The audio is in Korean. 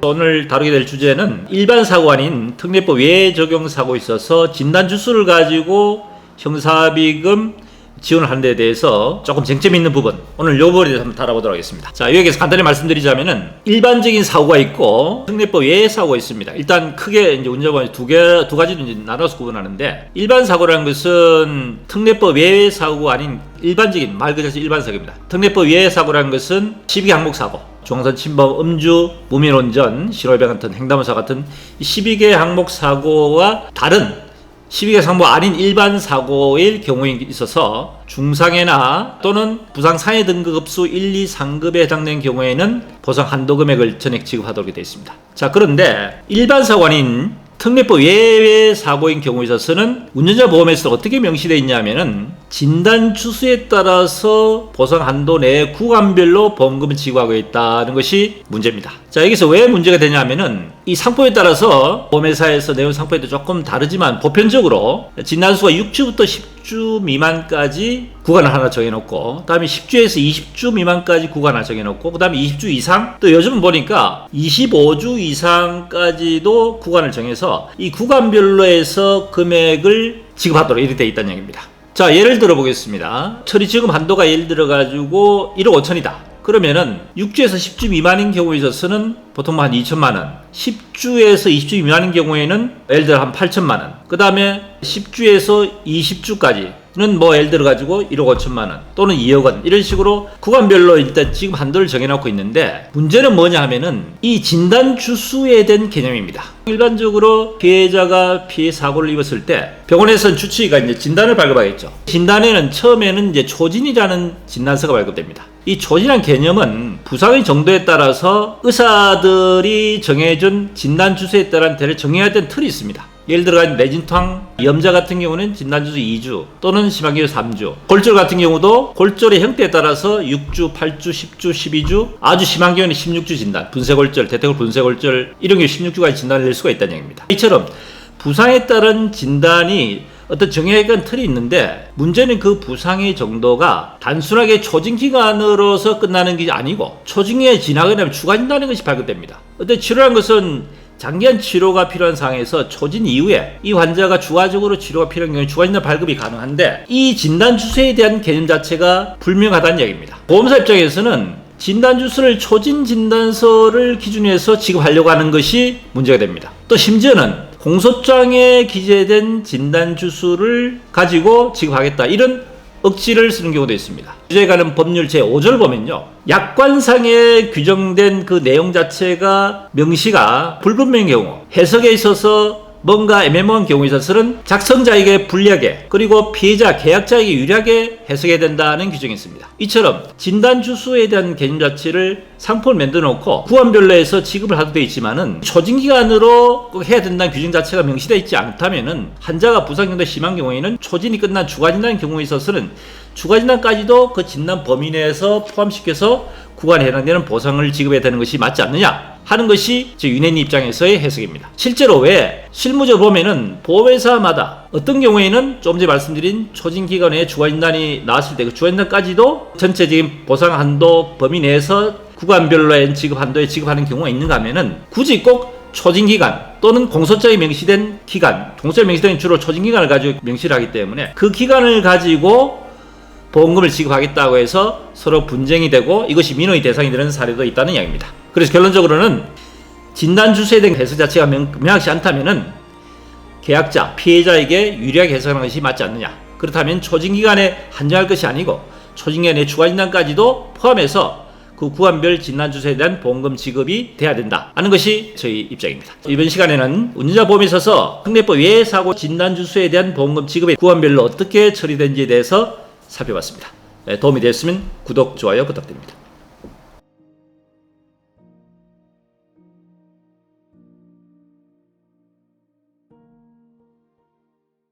오늘 다루게 될 주제는 일반 사고 아닌 특례법 외 적용 사고에 있어서 진단주수를 가지고 형사비금 지원을 하는 데 대해서 조금 쟁점이 있는 부분, 오늘 요 부분에 대해서 한번 다뤄보도록 하겠습니다. 자, 여기에서 간단히 말씀드리자면은 일반적인 사고가 있고 특례법 외의 사고가 있습니다. 일단 크게 이제 운전범위 두 가지로 이제 나눠서 구분하는데, 일반 사고라는 것은 특례법 외의 사고가 아닌 일반적인, 말 그대로 일반 사고입니다. 특례법 외의 사고라는 것은 12개 항목 사고, 중앙선 침범, 음주, 무면운전, 신호위반 같은 횡단보도 같은 12개 항목 사고와 다른 12개 상보 아닌 일반 사고일 경우에 있어서 중상해나 또는 부상 상해 등급수 1, 2, 3급에 해당되는 경우에는 보상 한도 금액을 전액 지급하도록 되어 있습니다. 자, 그런데 일반 사고 아닌 특례법 외의 사고인 경우에 있어서는 운전자 보험에서 어떻게 명시되어 있냐면은 진단 주수에 따라서 보상 한도 내 구간별로 보험금을 지급하고 있다는 것이 문제입니다. 자, 여기서 왜 문제가 되냐면은 이 상품에 따라서 보험회사에서 내용 상품에도 조금 다르지만 보편적으로 진단수가 6주부터 10주 미만까지 구간을 하나 정해놓고, 그 다음에 10주에서 20주 미만까지 구간 하나 정해놓고, 그 다음에 20주 이상, 또 요즘은 보니까 25주 이상까지도 구간을 정해서 이 구간별로 해서 금액을 지급하도록 이렇게 되어 있다는 얘기입니다. 자, 예를 들어 보겠습니다. 처리지급 한도가 예를 들어 가지고 1억 5천이다. 그러면은 6주에서 10주 미만인 경우에 있어서는 보통 한 2천만 원, 10주에서 20주 미만인 경우에는 예를 들어 한 8천만 원, 그 다음에 10주에서 20주까지는 뭐 예를 들어 가지고 1억 5천만 원 또는 2억 원, 이런 식으로 구간별로 일단 지금 한도를 정해놓고 있는데, 문제는 뭐냐 하면은 이 진단 주수에 대한 개념입니다. 일반적으로 피해자가 피해 사고를 입었을 때 병원에서는 주치의가 이제 진단을 발급하겠죠. 진단에는 처음에는 이제 초진이라는 진단서가 발급됩니다. 이 초진이라는 개념은 부상의 정도에 따라서 의사들이 정해준 진단 주수에 따른 대를 정해야 되는 틀이 있습니다. 예를 들어 뇌진탕 염자 같은 경우는 진단주수 2주 또는 심한 경우 3주, 골절 같은 경우도 골절의 형태에 따라서 6주, 8주, 10주, 12주, 아주 심한 경우는 16주 진단, 분쇄골절, 대퇴골 분쇄골절, 이런 경우 16주까지 진단을 낼 수가 있다는 얘기입니다. 이처럼 부상에 따른 진단이 어떤 정해진 틀이 있는데, 문제는 그 부상의 정도가 단순하게 초진기간으로서 끝나는 게 아니고 초진기간이 지나게 되면 추가진다는 것이 발급됩니다. 어떤 치료라는 것은 장기간 치료가 필요한 상황에서 초진 이후에 이 환자가 추가적으로 치료가 필요한 경우에 추가진단 발급이 가능한데, 이 진단주수에 대한 개념 자체가 불명하다는 얘기입니다. 보험사 입장에서는 진단주수를 초진 진단서를 기준으로 해서 지급하려고 하는 것이 문제가 됩니다. 또 심지어는 공소장에 기재된 진단주수를 가지고 지급하겠다, 이런 억지를 쓰는 경우도 있습니다. 주제에 관한 법률 제5조를 보면요, 약관상에 규정된 그 내용 자체가 명시가 불분명한 경우, 해석에 있어서 뭔가 애매모호한 경우에 있어서는 작성자에게 불리하게, 그리고 피해자, 계약자에게 유리하게 해석해야 된다는 규정이 있습니다. 이처럼 진단주수에 대한 개념 자체를 상품을 만들어 놓고 구간별로 해서 지급을 하도 되어 있지만은 초진기간으로 꼭 해야 된다는 규정 자체가 명시되어 있지 않다면은 환자가 부상 정도가 심한 경우에는 초진이 끝난 추가진단 경우에 있어서는 추가진단까지도 그 진단 범위 내에서 포함시켜서 구간에 해당되는 보상을 지급해야 되는 것이 맞지 않느냐 하는 것이 제 윤혜님 입장에서의 해석입니다. 실제로 왜 실무적으로 보면은 보험회사마다 어떤 경우에는 좀 전에 말씀드린 초진기간에 추가진단이 나왔을 때 그 추가진단까지도 전체적인 보상 한도 범위 내에서 구간별로의 지급 한도에 지급하는 경우가 있는가 하면은 굳이 꼭 초진기간 또는 공소장에 명시된 기간, 공소장에 명시된 주로 초진기간을 가지고 명시를 하기 때문에 그 기간을 가지고 보험금을 지급하겠다고 해서 서로 분쟁이 되고 이것이 민원의 대상이 되는 사례도 있다는 이야기입니다. 그래서 결론적으로는 진단주수에 대한 해석 자체가 명확치 않다면은 계약자, 피해자에게 유리하게 해석하는 것이 맞지 않느냐. 그렇다면 초진기간에 한정할 것이 아니고 초진기간에 추가진단까지도 포함해서 그 구간별 진단주수에 대한 보험금 지급이 돼야 된다 하는 것이 저희 입장입니다. 이번 시간에는 운전자 보험에 있어서 특례법 외의 사고 진단주수에 대한 보험금 지급의 구간별로 어떻게 처리되는지에 대해서 살펴봤습니다. 도움이 되었으면 구독, 좋아요 부탁드립니다.